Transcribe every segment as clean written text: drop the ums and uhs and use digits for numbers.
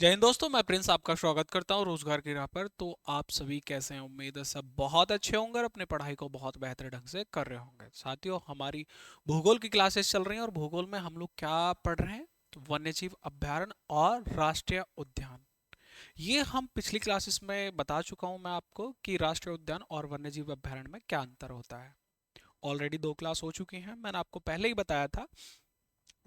जय हिंद दोस्तों, मैं प्रिंस आपका स्वागत करता हूँ रोजगार की राह पर। तो आप सभी कैसे हैं? उम्मीद है सब बहुत अच्छे होंगे और अपनी पढ़ाई को बहुत बेहतर ढंग से कर रहे होंगे। साथियों, हमारी भूगोल की क्लासेस चल रही हैं और भूगोल में हम लोग क्या पढ़ रहे हैं? तो वन्यजीव अभयारण्य और राष्ट्रीय उद्यान। ये हम पिछली क्लासेस में बता चुका हूँ मैं आपको कि राष्ट्रीय उद्यान और वन्यजीव अभयारण्य में क्या अंतर होता है। ऑलरेडी 2 क्लास हो चुकी हैं, मैंने आपको पहले ही बताया था।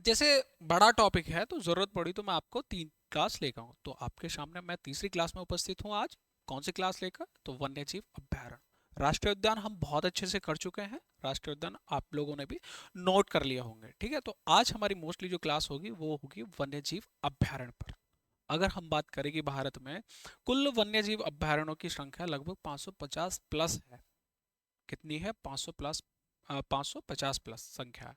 जैसे बड़ा टॉपिक है तो जरूरत पड़ी तो मैं आपको 3 क्लास लेकर आऊँ। तो आपके सामने मैं तीसरी क्लास में उपस्थित हूँ आज। कौन सी क्लास लेकर? तो वन्यजीव अभ्यारण्य। राष्ट्रीय उद्यान हम बहुत अच्छे से कर चुके हैं। राष्ट्रीय उद्यान आप लोगों ने भी नोट कर लिया होंगे, ठीक है। तो आज हमारी मोस्टली जो क्लास होगी वो होगी वन्यजीव अभ्यारण्य पर। अगर हम बात करें कि भारत में कुल वन्यजीव अभ्यारण्यों की संख्या लगभग 550 प्लस है। कितनी है? 500 प्लस, 550 प्लस संख्या है।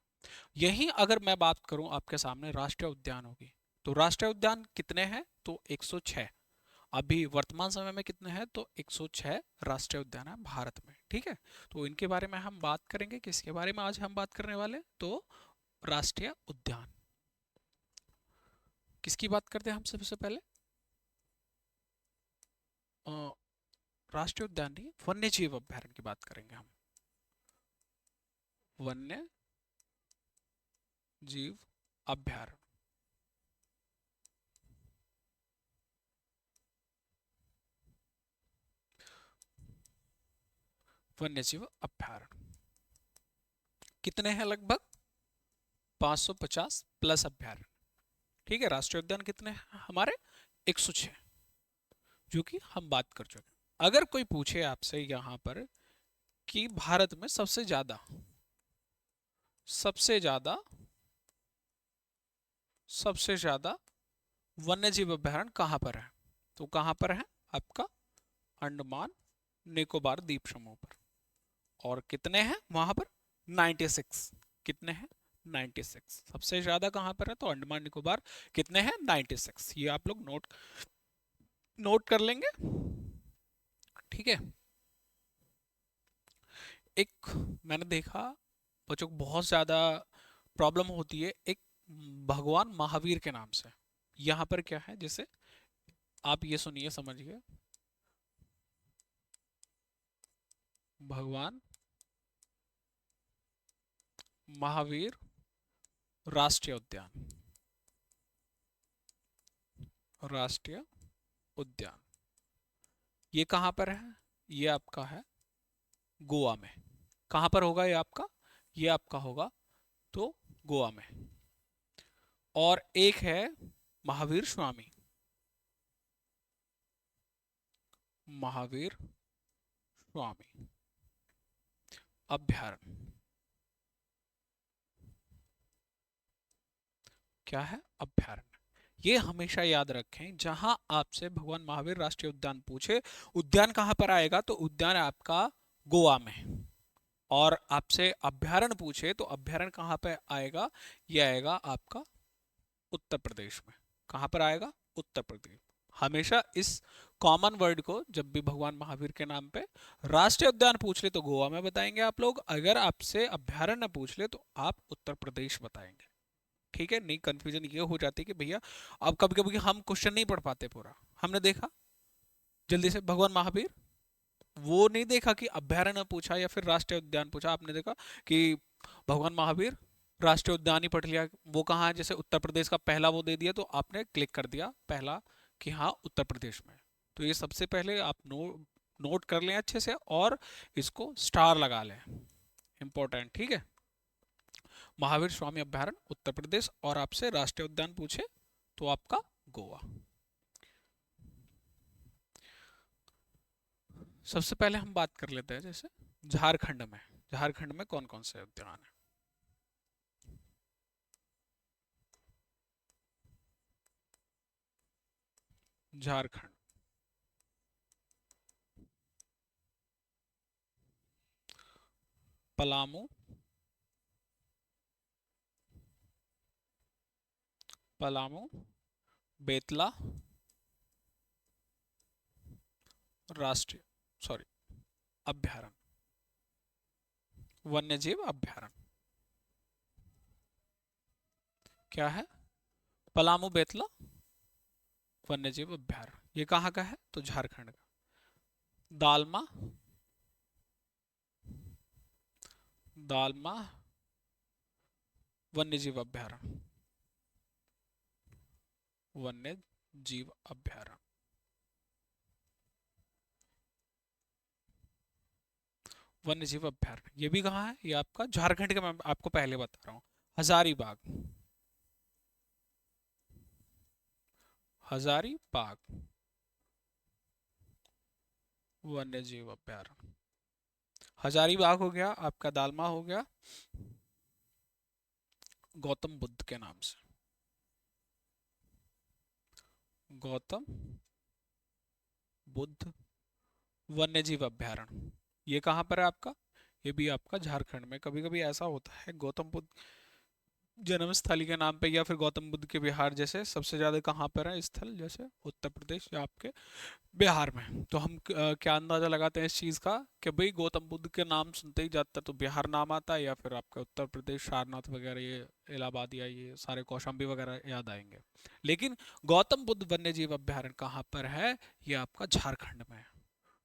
यही अगर मैं बात करूं आपके सामने राष्ट्रीय उद्यानों की, तो राष्ट्रीय उद्यान कितने हैं? तो 106। अभी वर्तमान समय में कितने हैं? तो 106 राष्ट्रीय उद्यान है भारत में, ठीक है। तो इनके बारे में हम बात करेंगे। किसके बारे में आज हम बात करने वाले? तो राष्ट्रीय उद्यान। किसकी बात करते हैं हम सबसे पहले? अ, राष्ट्रीय उद्यान नहीं, वन्य जीव अभयारण्य की बात करेंगे हम। वन्य जीव अभयारण्य। वन्य जीव अभयारण्य कितने हैं? लगभग 550 प्लस अभयारण्य, ठीक है। राष्ट्रीय उद्यान कितने हैं हमारे? 106, जो कि हम बात कर चुके हैं। अगर कोई पूछे आपसे यहाँ पर कि भारत में सबसे ज्यादा सबसे ज्यादा वन्य जीव अभयारण्य कहाँ पर है, तो कहाँ पर है आपका? अंडमान निकोबार द्वीप समूह पर। और कितने हैं वहां पर? 96। कितने हैं? 96 सबसे ज्यादा कहाँ पर है? तो अंडमान निकोबार। कितने हैं? 96। ये आप लोग नोट नोट कर लेंगे, ठीक है। एक मैंने देखा बच्चों को बहुत ज़्यादा प्रॉब्लम होती है एक भगवान महावीर के नाम से। यहाँ पर क्या है? जैसे आप ये सुनिए, समझिए। भगवान महावीर राष्ट्रीय उद्यान। राष्ट्रीय उद्यान ये कहाँ पर है? ये आपका है गोवा में। कहाँ पर होगा ये आपका? ये आपका होगा तो गोवा में। और एक है महावीर स्वामी, महावीर स्वामी अभ्यारण्य। क्या है? अभ्यारण्य। ये हमेशा याद रखें, जहां आपसे भगवान महावीर राष्ट्रीय उद्यान पूछे, उद्यान कहां पर आएगा? तो उद्यान आपका गोवा में। और आपसे अभ्यारण्य पूछे तो अभ्यारण्य कहां पे आएगा? ये आएगा आपका उत्तर प्रदेश में। कहां पर आएगा? उत्तर प्रदेश। हमेशा इस कॉमन वर्ड को जब भी भगवान महावीर के नाम पे राष्ट्रीय उद्यान पूछ ले तो गोवा में बताएंगे आप लोग। अगर आपसे अभ्यारण्य पूछ ले तो आप उत्तर प्रदेश बताएंगे, ठीक है। नहीं, कंफ्यूजन ये हो जाती है कि भैया अब कभी कभी हम क्वेश्चन नहीं पढ़ पाते पूरा। हमने देखा जल्दी से भगवान महावीर, वो नहीं देखा कि अभ्यारण्य पूछा या फिर राष्ट्रीय उद्यान पूछा। आपने देखा कि भगवान महावीर राष्ट्रीय उद्यान ही पढ़ लिया। वो कहाँ है? जैसे उत्तर प्रदेश का पहला वो दे दिया तो आपने क्लिक कर दिया पहला कि हाँ उत्तर प्रदेश में। तो ये सबसे पहले आप नोट कर लें अच्छे से और इसको स्टार लगा लें, इंपॉर्टेंट, ठीक है। महावीर स्वामी अभ्यारण्य उत्तर प्रदेश, और आपसे राष्ट्रीय उद्यान पूछे तो आपका गोवा। सबसे पहले हम बात कर लेते हैं जैसे झारखंड में। झारखंड में कौन कौन से उद्यान है? झारखंड, पलामू, पलामू, बेतला राष्ट्रीय, सॉरी, अभ्यारण्य, वन्यजीव अभ्यारण्य। क्या है? पलामू, बेतला वन्य जीव अभ्यारण्य। ये कहाँ का है? तो झारखंड का। दालमा, दालमा वन्य जीव अभ्यारण्य, वन्य जीव अभ्यारण्य। वन्य जीव अभ्यारण्य ये भी कहाँ है? ये आपका झारखंड का, मैं आपको पहले बता रहा हूँ। हजारीबाग, हजारीबाग वन्य जीव अभ्यारण्य। हजारीबाग हो गया आपका, दालमा हो गया गौतम बुद्ध के नाम से, गौतम बुद्ध वन्य जीव अभ्यारण्य। ये कहाँ पर है आपका? ये भी आपका झारखंड में। कभी कभी ऐसा होता है गौतम बुद्ध जन्म स्थली के नाम पे या फिर गौतम बुद्ध के विहार जैसे सबसे ज्यादा कहाँ पर है स्थल, जैसे उत्तर प्रदेश या आपके बिहार में। तो हम क्या अंदाजा लगाते हैं इस चीज का कि भाई गौतम बुद्ध के नाम सुनते ही ज्यादातर तो बिहार नाम आता है, या फिर आपका उत्तर प्रदेश सारनाथ वगैरह, ये इलाहाबाद या ये सारे कौशाम्बी वगैरह याद आएंगे। लेकिन गौतम बुद्ध वन्य जीव अभ्यारण्य कहाँ पर है? ये आपका झारखंड में है।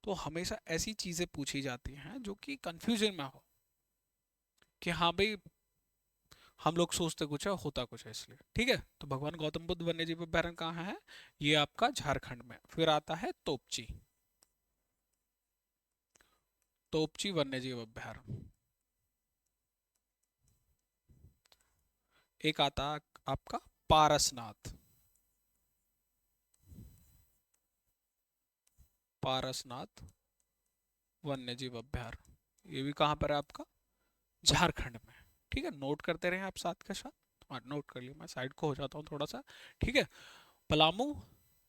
तो हमेशा ऐसी चीजें पूछी जाती हैं जो कि कंफ्यूजन में हो कि हाँ भाई हम लोग सोचते कुछ है होता कुछ है, इसलिए ठीक है। तो भगवान गौतम बुद्ध वन्य जीव अभ्यारण्य कहाँ है? ये आपका झारखंड में। फिर आता है तोपची, तोपची वन्य जीव अभ्यारण्य। एक आता आपका पारसनाथ, पारसनाथ वन्य जीव अभ्यारण्य। ये भी कहाँ पर है आपका? झारखंड में। ठीक है, नोट करते रहे आप साथ के साथ। हाँ नोट कर लिया, मैं साइड को हो जाता हूँ थोड़ा सा। ठीक है, पलामू,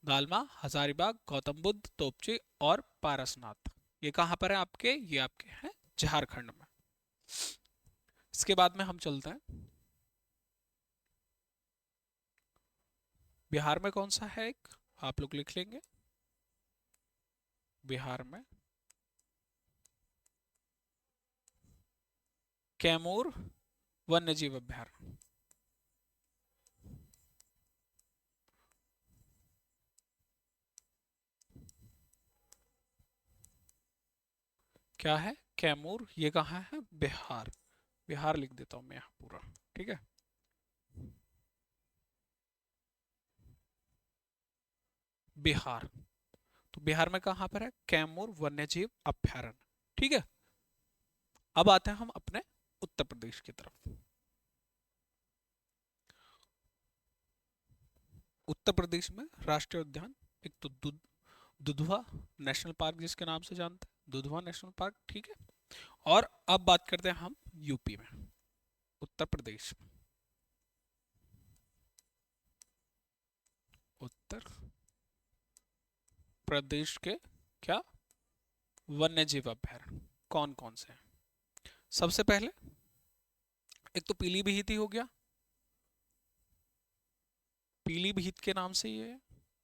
दालमा, हजारीबाग, गौतम बुद्ध, तोपची और पारसनाथ, ये कहाँ पर है आपके? ये आपके हैं झारखंड में। इसके बाद में हम चलते हैं बिहार में। कौन सा है एक, आप लोग लिख लेंगे। बिहार में कैमूर वन्य जीव अभ्यारण्य। क्या है? कैमूर। ये कहाँ है? बिहार। बिहार लिख देता हूँ मैं यहाँ पूरा। ठीक है, बिहार। तो बिहार में कहाँ पर है? कैमूर वन्य जीव अभ्यारण्य। ठीक है, अब आते हैं हम अपने उत्तर प्रदेश की तरफ। उत्तर प्रदेश में राष्ट्रीय उद्यान, एक तो दुधवा नेशनल पार्क जिसके नाम से जानते हैं, दुधवा नेशनल पार्क। ठीक है, और अब बात करते हैं हम यूपी में, उत्तर प्रदेश में। उत्तर प्रदेश के क्या वन्य जीव अभ्यारण्य कौन कौन से हैं? सबसे पहले एक तो पीलीभीत ही हो गया, पीलीभीत के नाम से ये है,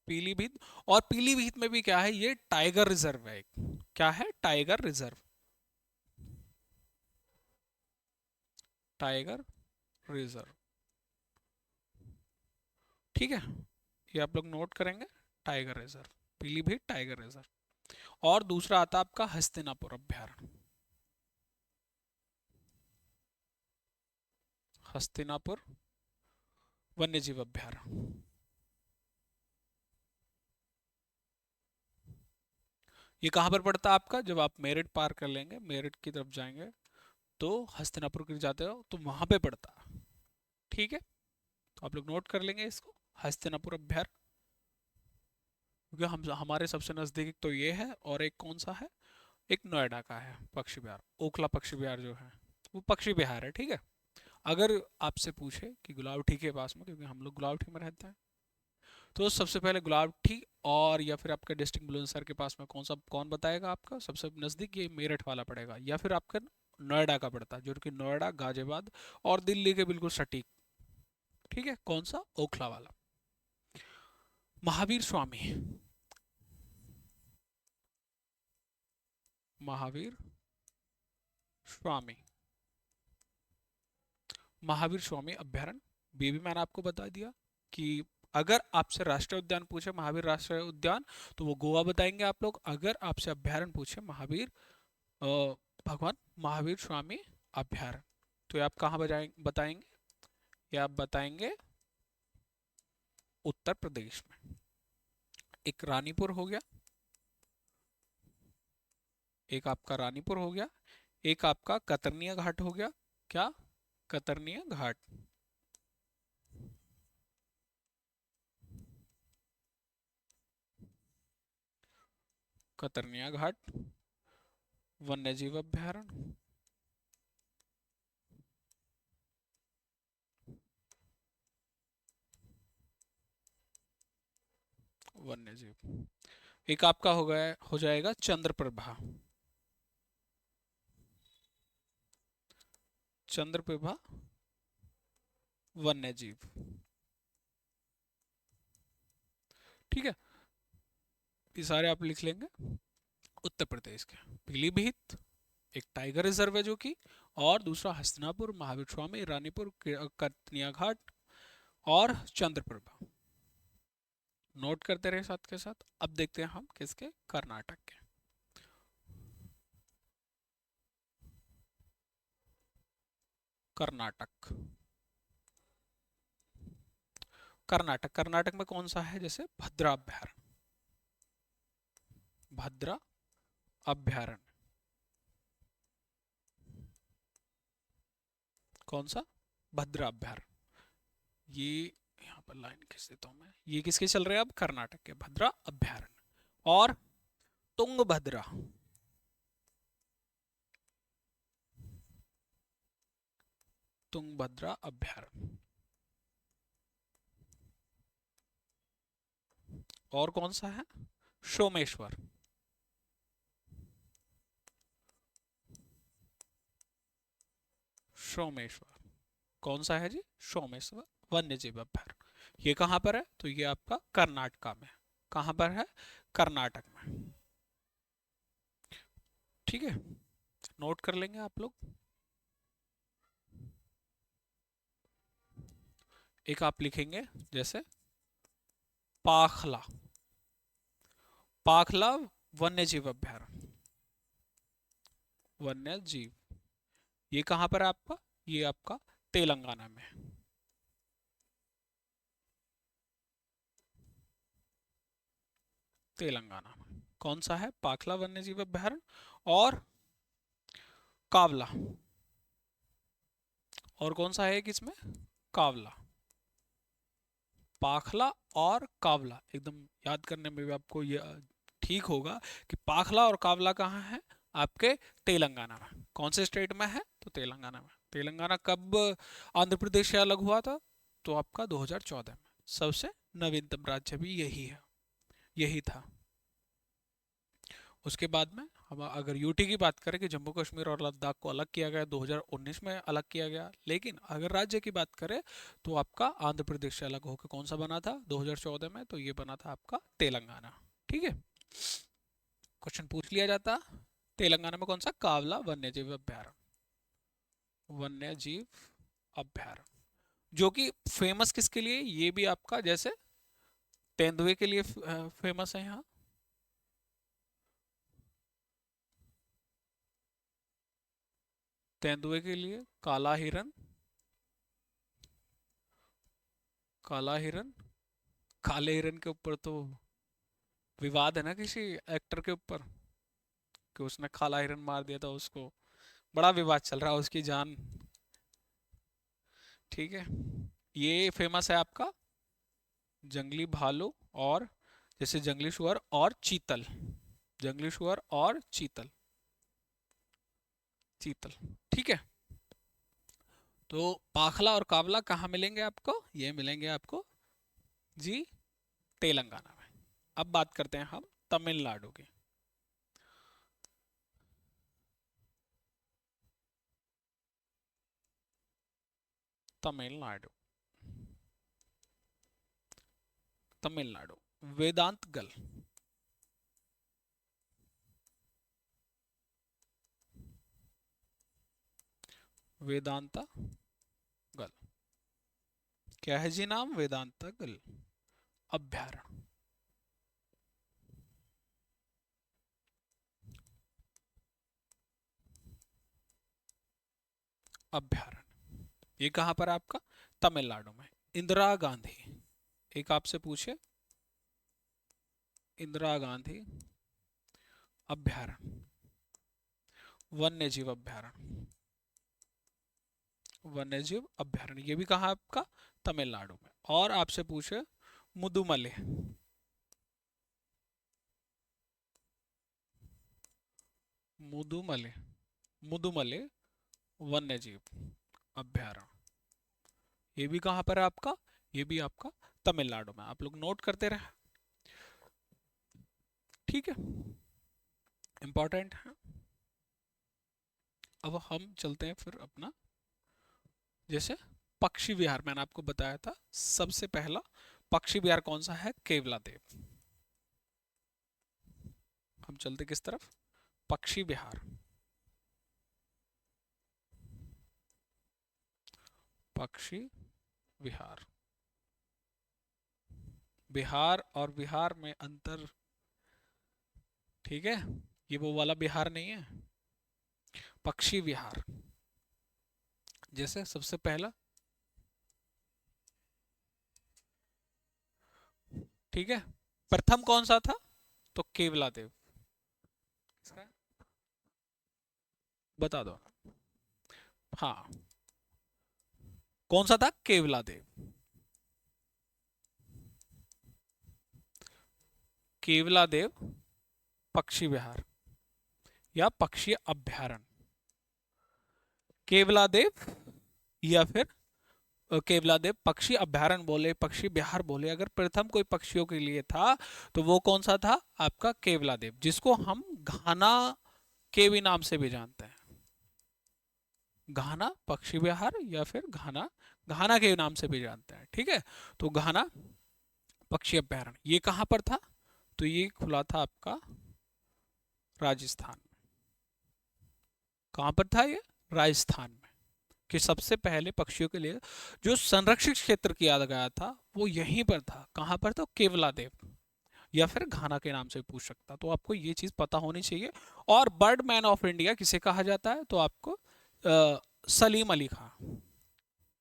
पीलीभीत। और पीलीभीत में भी क्या है? ये टाइगर रिजर्व है एक। क्या है? Tiger reserve, tiger reserve. ठीक है, ये आप लोग नोट करेंगे, tiger reserve, Pilibhit tiger reserve. और दूसरा आता आपका हस्तिनापुर अभ्यारण्य, हस्तिनापुर वन्यजीव अभ्यारण्य। ये कहाँ पर पड़ता है आपका? जब आप मेरठ पार कर लेंगे, मेरठ की तरफ जाएंगे तो हस्तिनापुर के जाते हो तो वहां पे पड़ता है। ठीक है, तो आप लोग नोट कर लेंगे इसको, हस्तिनापुर अभ्यारण्य। क्योंकि हम हमारे सबसे नजदीक तो ये है, और एक कौन सा है? एक नोएडा का है पक्षी विहार, ओखला पक्षी विहार जो है वो पक्षी विहार है। ठीक है, अगर आपसे पूछे कि गुलावटी के पास में, क्योंकि हम लोग गुलावटी में रहते हैं, तो सबसे पहले गुलावटी और या फिर आपके डिस्ट्रिक्ट बुलंदशहर के पास में कौन सा, कौन बताएगा आपका सबसे नजदीक? ये मेरठ वाला पड़ेगा, या फिर आपका नोएडा का पड़ता है, जो कि नोएडा, गाजियाबाद और दिल्ली के बिल्कुल सटीक। ठीक है, कौन सा? ओखला वाला। महावीर स्वामी, महावीर स्वामी, महावीर स्वामी अभ्यारण्य। ये भी मैंने आपको बता दिया कि अगर आपसे राष्ट्रीय उद्यान पूछे, महावीर राष्ट्रीय उद्यान, तो वो गोवा बताएंगे आप लोग। अगर आपसे अभ्यारण्य पूछे, महावीर भगवान महावीर स्वामी अभ्यारण्य, तो ये आप कहाँ बताएंगे? ये आप बताएंगे उत्तर प्रदेश में। एक रानीपुर हो गया, एक आपका रानीपुर हो गया, एक आपका कतरनिया घाट हो गया। क्या? कतरनिया घाट। कतरनिया घाट वन्य जीव अभ्यारण्य। वन्य जीव। एक आपका हो गया, हो जाएगा चंद्रप्रभा। चंद्रप्रभा वन्य जीव। ठीक है, ये सारे आप लिख लेंगे। उत्तर प्रदेश के पीलीभीत एक टाइगर रिजर्व है जो कि, और दूसरा हस्तिनापुर, महावीर स्वामी, रानीपुर, कतनिया घाट और चंद्रप्रभा। नोट करते रहे साथ के साथ। अब देखते हैं हम किसके, कर्नाटक के। कर्नाटक। कर्नाटक, कर्नाटक में कौन सा है? जैसे भद्रा अभ्यारण्य, भद्रा अभ्यारण्य। कौन सा? भद्रा अभ्यारण्य। ये यहाँ पर लाइन खींच देता हूं मैं। ये किसके चल रहे हैं अब? कर्नाटक के भद्रा अभ्यारण्य। और तुंगभद्रा, तुंगभद्रा अभ्यारण्य। और कौन सा है? सोमेश्वर। सोमेश्वर कौन सा है जी? सोमेश्वर वन्य जीव अभ्यारण्य। ये कहाँ पर है? तो ये आपका कर्नाटका में। कहाँ पर है? कर्नाटक में। ठीक है, नोट कर लेंगे आप लोग। एक आप लिखेंगे जैसे पाखला, पाखला वन्य जीव अभ्यारण्य। वन्य जीव, ये कहाँ पर है आपका? ये आपका तेलंगाना में। तेलंगाना में कौन सा है? पाखला वन्य जीव अभ्यारण्य। और कावला, और कौन सा है किसमें? कावला। पाखला और कावला एकदम याद करने में भी आपको ये ठीक होगा कि पाखला और कावला कहाँ है? आपके तेलंगाना में। कौन से स्टेट में है? तो तेलंगाना में। तेलंगाना कब आंध्र प्रदेश से अलग हुआ था? तो आपका 2014 में। सबसे नवीनतम राज्य भी यही है, यही था। उसके बाद में हम अगर यूटी की बात करें कि जम्मू कश्मीर और लद्दाख को अलग किया गया 2019 में अलग किया गया, लेकिन अगर राज्य की बात करें तो आपका आंध्र प्रदेश से अलग होकर कौन सा बना था 2014 में? तो ये बना था आपका तेलंगाना। ठीक है, क्वेश्चन पूछ लिया जाता, तेलंगाना में कौन सा? कावला वन्य जीव अभ्यारण्य। वन्य जीव अभ्यारण्य जो कि फेमस किसके लिए? ये भी आपका जैसे तेंदुए के लिए फेमस है यहाँ। तेंदुए के लिए काला हिरन, काला हिरन। काले हिरन के ऊपर तो विवाद है ना किसी एक्टर के ऊपर, कि उसने काला हिरन मार दिया था उसको। बड़ा विवाद चल रहा है उसकी जान। ठीक है, ये फेमस है आपका जंगली भालू, और जैसे जंगली सुअर और चीतल। जंगली सुअर और चीतल, चीतल। ठीक है, तो पाखला और कावला कहाँ मिलेंगे आपको? ये मिलेंगे आपको जी तेलंगाना में। अब बात करते हैं हम तमिलनाडु की। तमिलनाडु, तमिलनाडु वेदांत गल। वेदांता गल क्या है जी नाम? वेदांता गल। अभ्यारण्य। अभ्यारण्य ये कहां पर है आपका? तमिलनाडु में। इंदिरा गांधी, एक आपसे पूछे, इंदिरा गांधी अभ्यारण्य, वन्य जीव अभ्यारण्य, वन्य जीव अभ्यारण्य ये भी कहाँ है आपका? तमिलनाडु में। और आपसे पूछे मुदुमले, मुदुमले, मुदुमले वन्य जीव अभ्यारण्य ये भी कहाँ पर है आपका? ये भी आपका तमिलनाडु में। आप लोग नोट करते रहे, ठीक है, इंपॉर्टेंट है। अब हम चलते हैं फिर अपना, जैसे पक्षी विहार मैंने आपको बताया था, सबसे पहला पक्षी विहार कौन सा है? केवला देव। हम चलते किस तरफ? पक्षी विहार। पक्षी विहार, बिहार और बिहार में अंतर, ठीक है, ये वो वाला बिहार नहीं है। पक्षी विहार, जैसे सबसे पहला, ठीक है, प्रथम कौन सा था? तो केवला देव। बता दो। हाँ, कौन सा था? केवला देव। केवला देव पक्षी विहार या पक्षी अभ्यारण्य, केवला देव या फिर केवला देव पक्षी अभ्यारण्य बोले, पक्षी विहार बोले, अगर प्रथम कोई पक्षियों के लिए था तो वो कौन सा था? आपका केवला देव, जिसको हम घाना के भी नाम से भी जानते हैं। घाना पक्षी विहार या फिर घाना, घाना के नाम से भी जानते हैं, ठीक है। तो घाना पक्षी अभ्यारण्य ये कहां पर था? तो ये खुला था आपका राजस्थान में। कहां पर था ये? राजस्थान में। कि सबसे पहले पक्षियों के लिए जो संरक्षित क्षेत्र किया गया था वो यहीं पर था। कहां पर था? केवला देव या फिर घाना के नाम से पूछ सकता, तो आपको ये चीज पता होनी चाहिए। और बर्ड मैन ऑफ इंडिया किसे कहा जाता है? तो आपको सलीम अली खान।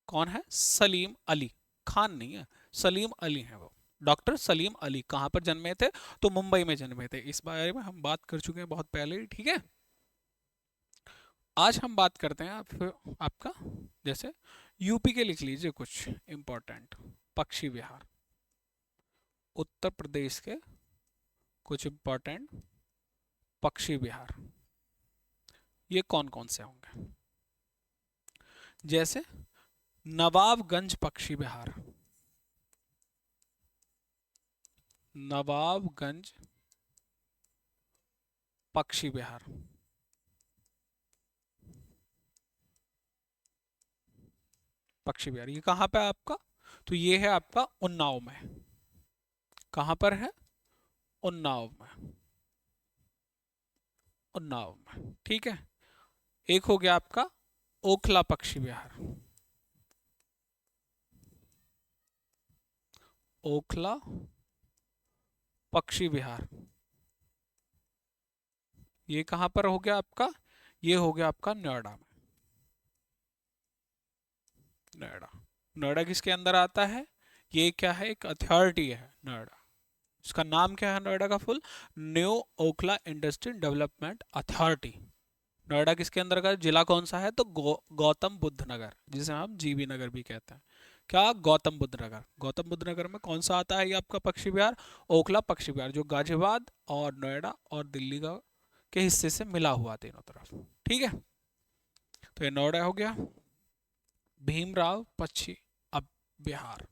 कौन है? सलीम अली खान नहीं है, सलीम अली है वो। डॉक्टर सलीम अली कहां पर जन्मे थे? तो मुंबई में जन्मे थे। इस बारे में हम बात कर चुके हैं बहुत पहले ही, ठीक है। आज हम बात करते हैं आपका, जैसे यूपी के लिख लीजिए कुछ इंपॉर्टेंट पक्षी विहार, उत्तर प्रदेश के कुछ इंपॉर्टेंट पक्षी विहार, ये कौन कौन से होंगे? जैसे नवाबगंज पक्षी विहार, नवाबगंज पक्षी विहार, पक्षी विहार ये कहाँ पे है आपका? तो ये है आपका उन्नाव में। कहाँ पर है? उन्नाव में, उन्नाव में, ठीक है। एक हो गया आपका ओखला पक्षी विहार, ओखला पक्षी विहार ये कहां पर हो गया आपका? ये हो गया आपका नोएडा में। नोएडा, नोएडा किसके अंदर आता है? ये क्या है? एक अथॉरिटी है नोएडा। इसका नाम क्या है नोएडा का full? New Okhla industrial development authority. Noida किसके अंदर का? जिला कौन सा है? तो गौतम बुद्ध नगर, जिसे हम जीबी नगर भी कहते हैं। क्या? गौतम बुद्ध नगर। गौतम बुद्ध नगर में कौन सा आता है ये आपका पक्षी विहार? ओखला पक्षी विहार, जो गाजियाबाद और नोएडा और दिल्ली का के हिस्से से मिला हुआ तीनों तरफ, ठीक है। तो ये नोएडा हो गया। भीमराव पक्षी अब विहार,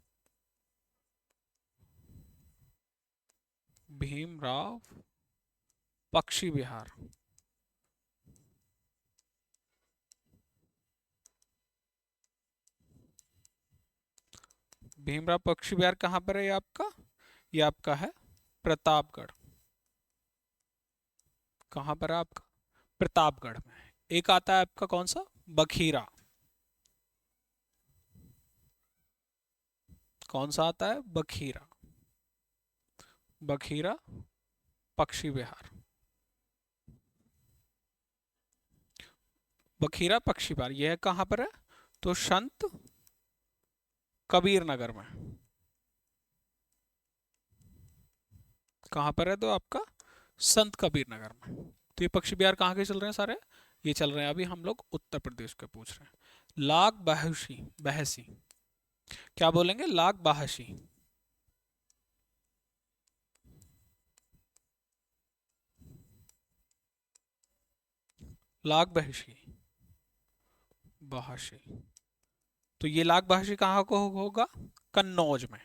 भीमराव पक्षी विहार भीमराव पक्षी विहार कहाँ पर है ये आपका? ये आपका है प्रतापगढ़। कहाँ पर है आपका? प्रतापगढ़ में। एक आता है आपका कौन सा? बखीरा। कौन सा आता है? बखीरा। बखीरा पक्षी विहार। बखीरा पक्षी विहार यह कहाँ पर है? तो संत कबीर नगर में। कहाँ पर है? तो आपका संत कबीर नगर में। तो ये पक्षी विहार कहाँ के चल रहे हैं सारे? ये चल रहे हैं, अभी हम लोग उत्तर प्रदेश के पूछ रहे हैं। लाख बहसी, बहसी क्या बोलेंगे? लाख बहसी। लाख बहसी, बहसी। तो ये लाख बहसी कहाँ को होगा? कन्नौज में।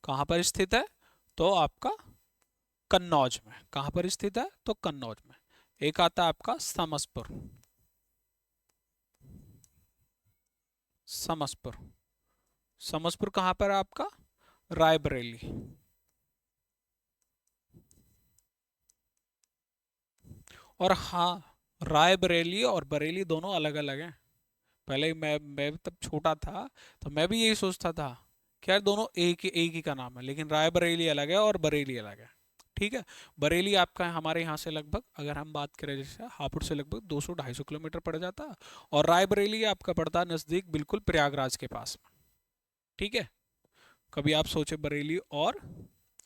कहाँ पर स्थित है? तो आपका कन्नौज में। कहाँ पर स्थित है? तो कन्नौज में। एक आता है आपका समसपुर। समसपुर, समसपुर कहाँ पर है आपका? रायबरेली। और हाँ, रायबरेली और बरेली दोनों अलग अलग हैं। पहले मैं तब छोटा था तो मैं भी यही सोचता था कि यार दोनों एक ही का नाम है, लेकिन रायबरेली अलग है और बरेली अलग है। ठीक है। बरेली आपका है हमारे यहाँ से लगभग, अगर हम बात करें जैसे हापुड़ से लगभग 200-250 किलोमीटर पड़ जाता है। और रायबरेली आपका पड़ता है नज़दीक, बिल्कुल प्रयागराज के पास में। ठीक है। कभी आप सोचे बरेली और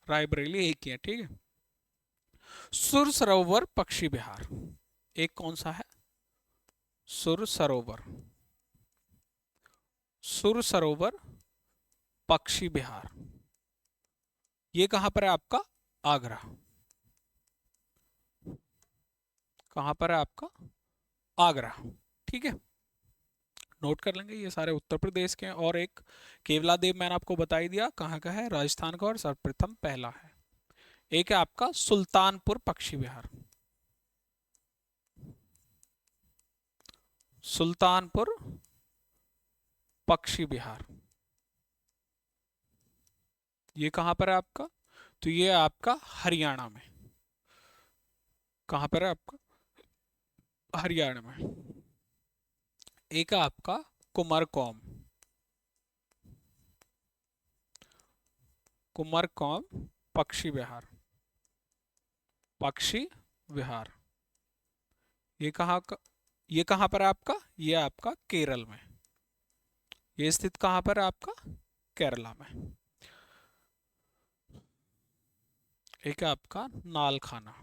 रायबरेली एक ही है। ठीक है। सुर सरोवर पक्षी विहार एक कौन सा है? सुर सरोवर, सुर सरोवर पक्षी विहार ये कहाँ पर है आपका? आगरा। कहाँ पर है आपका? आगरा। ठीक है। नोट कर लेंगे, ये सारे उत्तर प्रदेश के हैं। और एक केवला देव मैंने आपको बता ही दिया कहाँ का है, राजस्थान का, और सर्वप्रथम पहला है। एक है आपका सुल्तानपुर पक्षी विहार। सुल्तानपुर पक्षी विहार ये कहाँ पर है आपका? तो ये आपका हरियाणा में। कहाँ पर है आपका? हरियाणा में। एक है आपका कुमारकॉम। कुमारकॉम पक्षी विहार, पक्षी विहार ये कहाँ का? ये कहाँ पर है आपका? ये आपका केरल में। ये स्थित कहाँ पर है आपका? केरला में। एक है आपका नालखाना।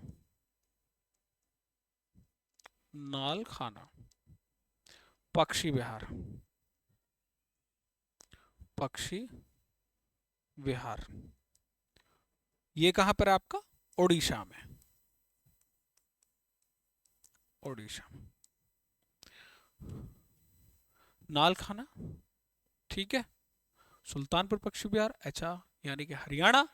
नालखाना पक्षी विहार, पक्षी विहार ये कहाँ पर है आपका? ओडिशा में। ओडिशा। नालखाना, ठीक है। सुल्तानपुर पक्षी विहार, अच्छा, यानी कि हरियाणा।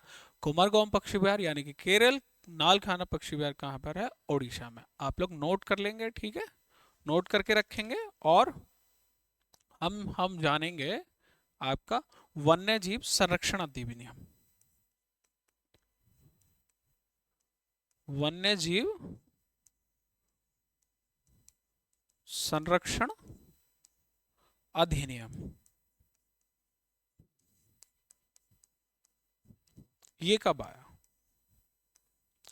कुमारगांव पक्षी विहार यानी कि केरल। नालखाना पक्षी विहार कहाँ पर है? ओडिशा में। आप लोग नोट कर लेंगे, ठीक है। नोट करके रखेंगे। और हम जानेंगे आपका वन्य जीव संरक्षण अधिनियम। वन्य जीव संरक्षण अधिनियम ये कब आया?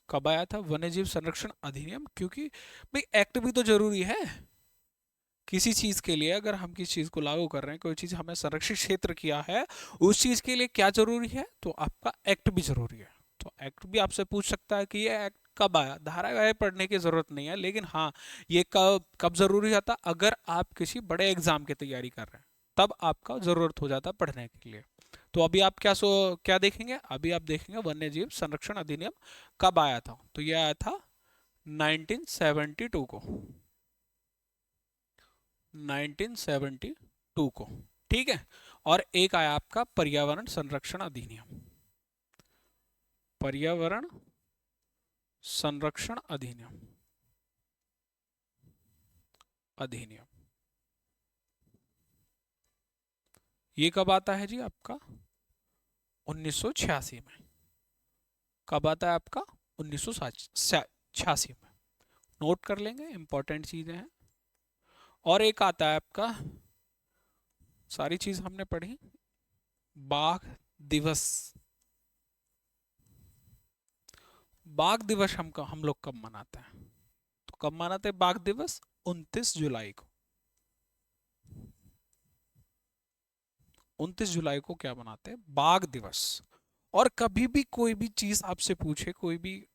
कब आया था वन्य जीव संरक्षण अधिनियम? क्योंकि भाई एक्ट भी तो जरूरी है किसी चीज के लिए। अगर हम किसी चीज को लागू कर रहे हैं, कोई चीज हमें संरक्षित क्षेत्र किया है, उस चीज के लिए क्या जरूरी है? तो आपका एक्ट भी जरूरी है। तो एक्ट भी आपसे पूछ सकता है कि ये एक्ट कब आया। धारावाहिक पढ़ने की जरूरत नहीं है, लेकिन हाँ, ये कब कब जरूरी आता? अगर आप किसी बड़े एग्जाम की तैयारी कर रहे हैं, तब आपका जरूरत हो जाता पढ़ने के लिए। तो अभी आप क्या देखेंगे? अभी आप देखेंगे वन्य जीव संरक्षण अधिनियम कब आया था। तो ये आया था 1972 को। 1972 को। ठीक है। और एक आया आपका पर्यावरण संरक्षण अधिनियम। पर्यावरण संरक्षण अधिनियम, अधिनियम ये कब आता है जी आपका? 1986 में। कब आता है आपका? 1986 में। नोट कर लेंगे, इंपॉर्टेंट चीजें हैं। और एक आता है आपका, सारी चीज हमने पढ़ी, बाघ दिवस। बाघ दिवस हम लोग कब मनाते हैं? तो कब मनाते हैं बाघ दिवस? 29 जुलाई को। 29 जुलाई को क्या मनाते हैं? बाघ दिवस। और कभी भी कोई भी चीज आपसे पूछे, कोई भी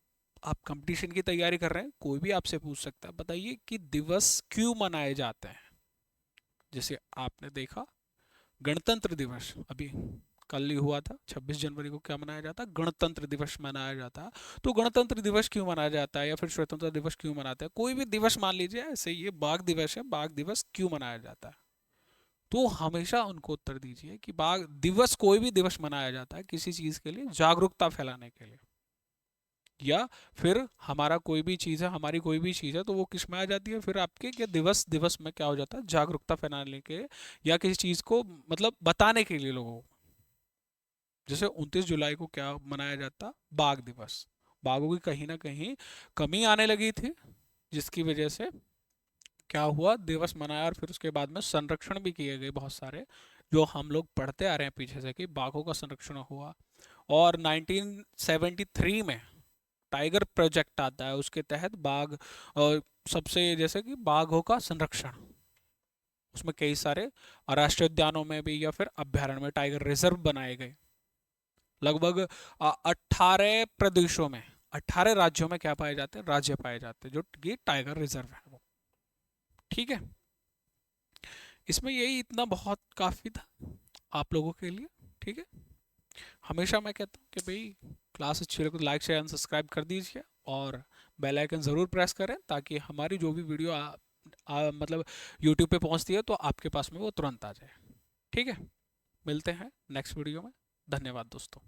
आप कंपटीशन की तैयारी कर रहे हैं, कोई भी आपसे पूछ सकता है बताइए कि दिवस क्यों मनाए जाते हैं। जैसे आपने देखा गणतंत्र दिवस अभी कल ही हुआ था, 26 जनवरी को क्या मनाया जाता है? गणतंत्र दिवस मनाया जाता है। तो गणतंत्र दिवस क्यों मनाया जाता है या फिर स्वतंत्रता दिवस क्यों मनाते हैं? कोई भी दिवस मान लीजिए, ऐसे ये बाघ दिवस है, बाघ दिवस क्यों मनाया जाता है? तो हमेशा उनको उत्तर दीजिए कि बाघ दिवस, कोई भी दिवस मनाया जाता है किसी चीज के लिए, जागरूकता फैलाने के लिए, या फिर हमारा कोई भी चीज़ है, हमारी कोई भी चीज़ है तो वो किस में आ जाती है फिर आपके, क्या दिवस, दिवस में क्या हो जाता है? जागरूकता फैलाने के, या किसी चीज़ को मतलब बताने के लिए लोगों को। जैसे 29 जुलाई को क्या मनाया जाता? बाघ दिवस। बाघों की कहीं ना कहीं कमी आने लगी थी, जिसकी वजह से क्या हुआ, दिवस मनाया, और फिर उसके बाद में संरक्षण भी किए गए बहुत सारे, जो हम लोग पढ़ते आ रहे हैं पीछे से कि बाघों का संरक्षण हुआ। और 1973 में टाइगर प्रोजेक्ट आता है, उसके तहत बाघ सबसे, जैसे कि बाघों का संरक्षण, उसमें कई सारे राष्ट्रीय उद्यानों में भी या फिर अभ्यारण्य में टाइगर रिजर्व बनाए गए। लगभग 18 प्रदेशों में, 18 राज्यों में क्या पाए जाते हैं? राज्य पाए जाते हैं जो ये टाइगर रिजर्व है वो। ठीक है, इसमें यही इतना बहुत काफी था आप लोगों के लिए। ठीक है, हमेशा मैं कहता हूँ कि भाई क्लास अच्छी लगे तो लाइक शेयर एंड सब्सक्राइब कर दीजिए, और बेल आइकन ज़रूर प्रेस करें ताकि हमारी जो भी वीडियो मतलब यूट्यूब पे पहुंचती है तो आपके पास में वो तुरंत आ जाए। ठीक है, मिलते हैं नेक्स्ट वीडियो में। धन्यवाद दोस्तों।